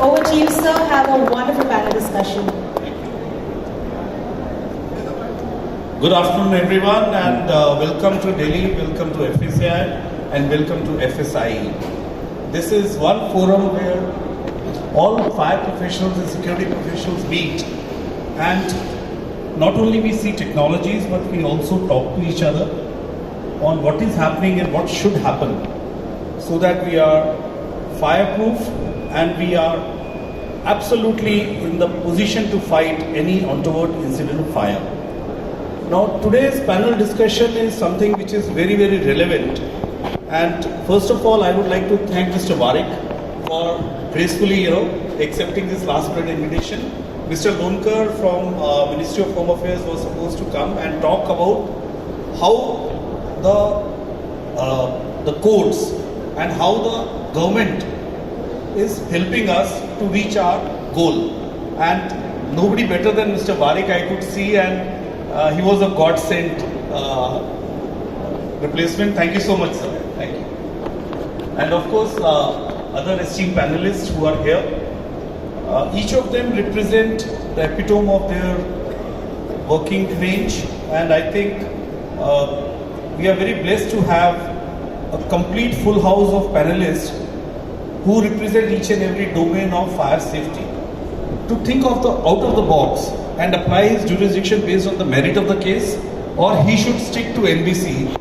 Over to you, sir. Have a wonderful panel discussion. Good afternoon, everyone, and welcome to Delhi, welcome to Fsie, and welcome to FSIE. This is one forum where all fire professionals and security professionals meet, and not only we see technologies, but we also talk to each other on what is happening and what should happen, so that we are fireproof and we are absolutely in the position to fight any untoward incident of fire. Now, today's panel discussion is something which is very, very relevant. And first of all, I would like to thank Mr. Varik for gracefully, accepting this last minute invitation. Mr. Lonkar from Ministry of Home Affairs was supposed to come and talk about how the codes and how the government is helping us to reach our goal. And nobody better than Mr. Varik I could see, and he was a God-sent replacement. Thank you so much, sir. Thank you. And of course, other esteemed panelists who are here. Each of them represent the epitome of their working range, and I think we are very blessed to have a complete full house of panelists who represent each and every domain of fire safety. To think of the out of the box and apply his jurisdiction based on the merit of the case, or he should stick to NBC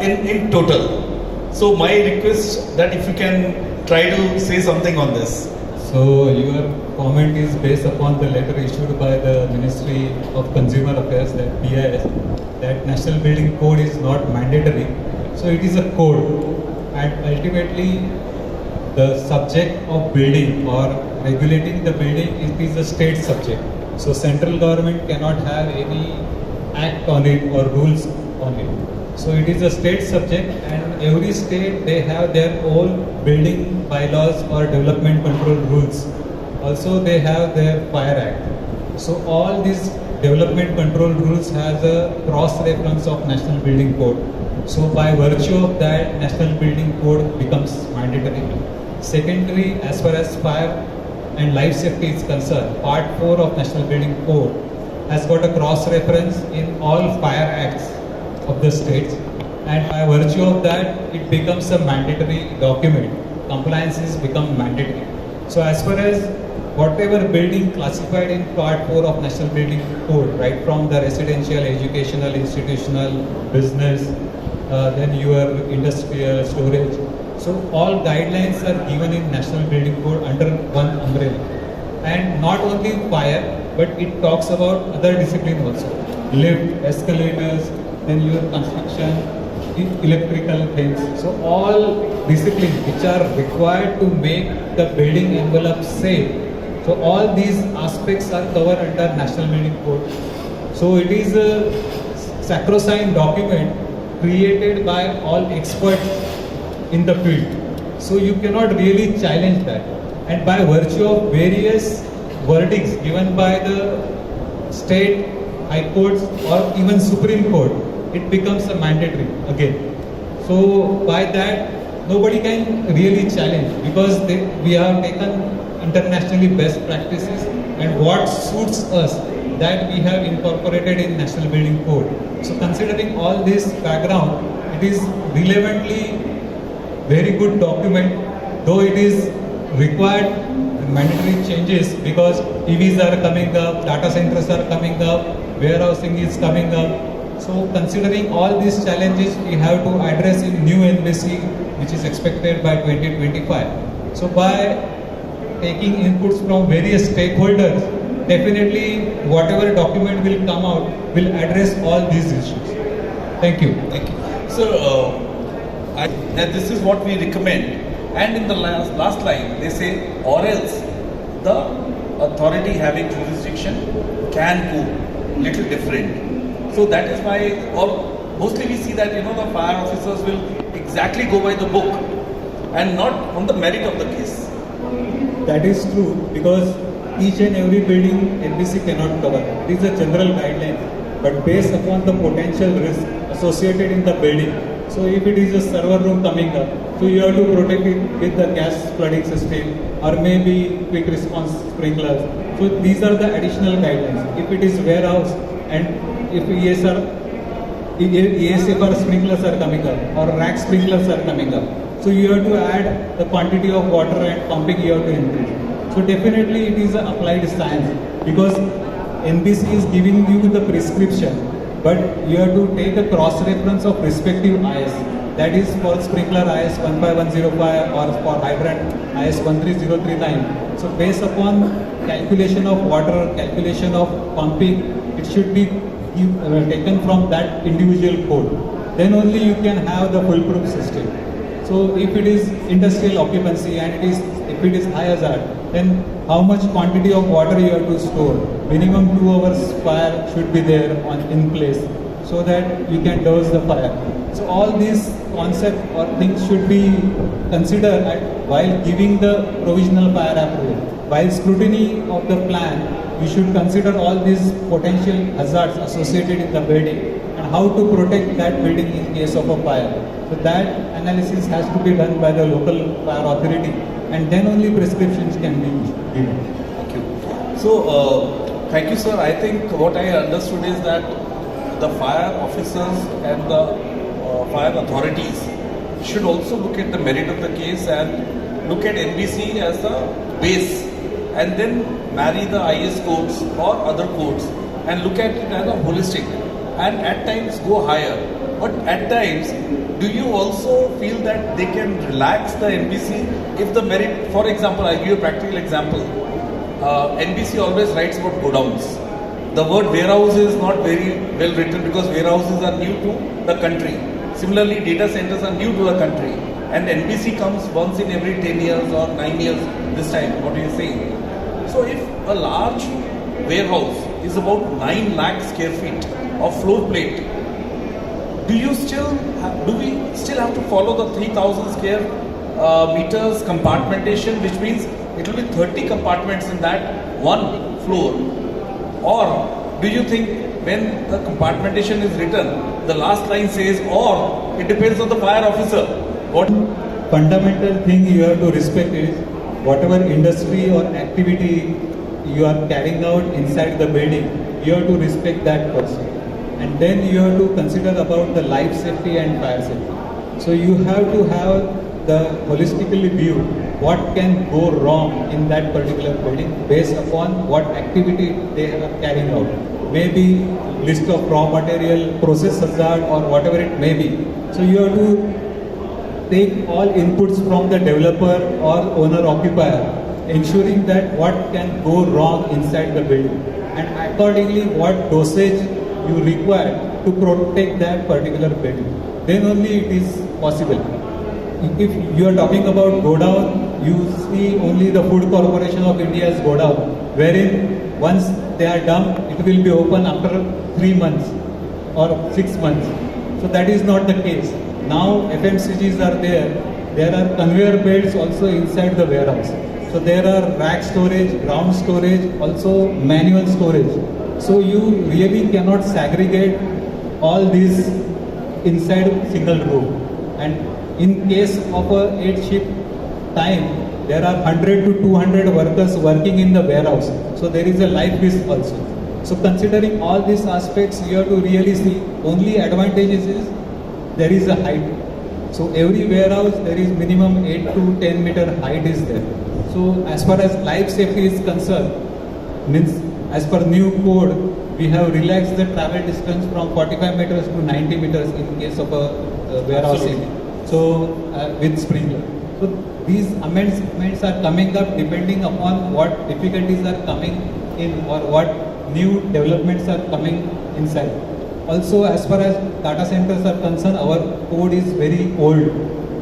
in total. So my request that if you can try to say something on this. So your comment is based upon the letter issued by the Ministry of Consumer Affairs, that BIS, that National Building Code is not mandatory. So it is a code, and ultimately the subject of building or regulating the building is a state subject. So central government cannot have any act on it or rules on it. So it is a state subject, and every state they have their own building bylaws or development control rules. Also they have their fire act. So all these development control rules has a cross reference of National Building Code. So by virtue of that, National Building Code becomes mandatory. Secondly, as far as fire and life safety is concerned, Part 4 of National Building Code has got a cross-reference in all fire acts of the states, and by virtue of that, it becomes a mandatory document. Compliances become mandatory. So as far as whatever building classified in Part 4 of National Building Code, right from the residential, educational, institutional, business, then your industrial, storage, so all guidelines are given in National Building Code under one umbrella. And not only fire, but it talks about other disciplines also. Lift, escalators, then your construction, electrical things. So all disciplines which are required to make the building envelope safe. So all these aspects are covered under National Building Code. So it is a sacrosanct document created by all experts in the field. So you cannot really challenge that. And by virtue of various verdicts given by the state high courts or even Supreme Court, it becomes a mandatory again. So by that, nobody can really challenge, because we have taken internationally best practices, and what suits us, that we have incorporated in National Building Code. So considering all this background, it is relevantly very good document, though it is required mandatory changes because EVs are coming up, data centers are coming up, warehousing is coming up. So considering all these challenges, we have to address in new NBC, which is expected by 2025. So by taking inputs from various stakeholders, definitely whatever document will come out will address all these issues. Thank you. Thank you. So, that this is what we recommend, and in the last line they say, or else the authority having jurisdiction can go little different. So that is why, or mostly we see that the fire officers will exactly go by the book and not on the merit of the case. That is true, because each and every building NBC cannot cover. It is a general guideline, but based upon the potential risk associated in the building. So if it is a server room coming up, so you have to protect it with the gas flooding system, or maybe quick response sprinklers. So these are the additional guidelines. If it is warehouse and if ESFR sprinklers are coming up or rack sprinklers are coming up, so you have to add the quantity of water and pumping you have to increase. So definitely it is an applied science, because NBC is giving you the prescription, but you have to take a cross reference of respective IS. That is for sprinkler IS 15105 or for hydrant IS 13039. So based upon calculation of water, calculation of pumping, it should be taken from that individual code. Then only you can have the foolproof system. So if it is industrial occupancy and if it is high hazard, then how much quantity of water you have to store? Minimum 2 hours fire should be there in place, so that you can douse the fire. So all these concepts or things should be considered while giving the provisional fire approval. While scrutiny of the plan, we should consider all these potential hazards associated in the building and how to protect that building in case of a fire. So that analysis has to be done by the local fire authority, and then only prescriptions can be given. Thank you. So, thank you, sir. I think what I understood is that the fire officers and the fire authorities should also look at the merit of the case and look at NBC as the base, and then marry the IS codes or other codes and look at it as a holistic, and at times go higher. But at times, do you also feel that they can relax the NBC if the merit, for example, I'll give you a practical example. NBC always writes about godowns. The word warehouse is not very well written because warehouses are new to the country. Similarly, data centers are new to the country. And NBC comes once in every 10 years or 9 years this time, what are you saying? So if a large warehouse is about 9 lakh square feet of floor plate, do we still have to follow the 3000 square meters compartmentation, which means it will be 30 compartments in that one floor? Or do you think when the compartmentation is written, the last line says, or it depends on the fire officer? What fundamental thing you have to respect is whatever industry or activity you are carrying out inside the building, you have to respect that person. And then you have to consider about the life safety and fire safety. So you have to have the holistically view what can go wrong in that particular building based upon what activity they are carrying out. Maybe list of raw material, process hazard, or whatever it may be. So you have to take all inputs from the developer or owner occupier, ensuring that what can go wrong inside the building, and accordingly what dosage you require to protect that particular building. Then only it is possible. If you are talking about go down, you see only the Food Corporation of India's go down, wherein once they are dumped, it will be open after 3 months or 6 months. So that is not the case. Now FMCGs are there are conveyor belts also inside the warehouse. So there are rack storage, ground storage, also manual storage. So you really cannot segregate all these inside single room. And in case of a 8-shift time, there are 100 to 200 workers working in the warehouse. So there is a life risk also. So considering all these aspects, you have to really see only advantages is there is a height. So every warehouse there is minimum 8 to 10 meter height is there. So as far as life safety is concerned, means as per new code, we have relaxed the travel distance from 45 meters to 90 meters in case of a warehousing. So with sprinkler. So these amendments are coming up depending upon what difficulties are coming in or what new developments are coming inside. Also, as far as data centers are concerned, our code is very old,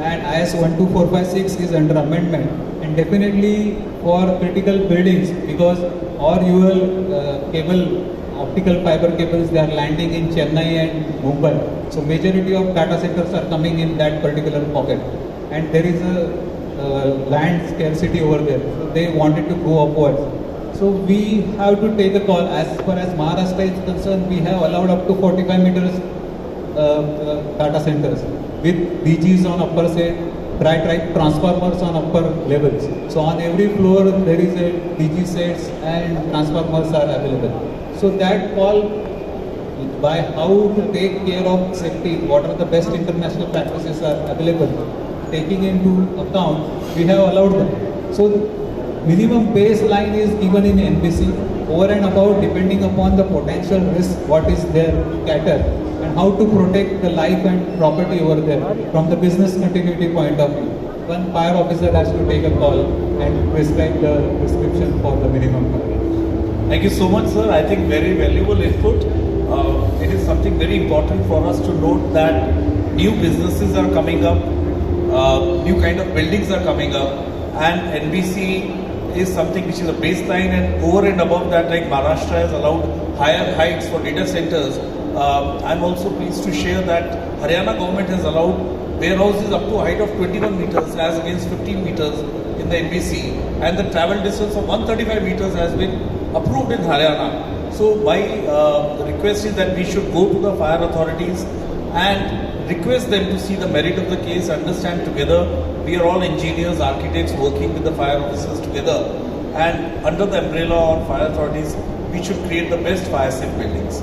and IS 12456 is under amendment, and definitely for critical buildings, because all your optical fiber cables, they are landing in Chennai and Mumbai. So majority of data centers are coming in that particular pocket, and there is a land scarcity over there. So they wanted to go upwards. So we have to take a call. As far as Maharashtra is concerned, we have allowed up to 45 meters data centers with DGs on upper side, transformers on upper levels. So on every floor there is a DG sets and transformers are available. So that all by how to take care of safety, what are the best international practices are available, taking into account, we have allowed them. So minimum baseline is given in NBC, over and above depending upon the potential risk, what is there to cater, and how to protect the life and property over there from the business continuity point of view. One fire officer has to take a call and prescribe the prescription for the minimum coverage. Thank you so much, sir. I think very valuable input. It is something very important for us to note that new businesses are coming up, new kind of buildings are coming up, and NBC is something which is a baseline, and over and above that, like Maharashtra has allowed higher heights for data centers. I'm also pleased to share that Haryana government has allowed warehouses up to a height of 21 meters as against 15 meters in the NBC, and the travel distance of 135 meters has been approved in Haryana. So my request is that we should go to the fire authorities and request them to see the merit of the case, understand together. We are all engineers, architects working with the fire officers together, and under the umbrella of fire authorities, we should create the best fire safe buildings.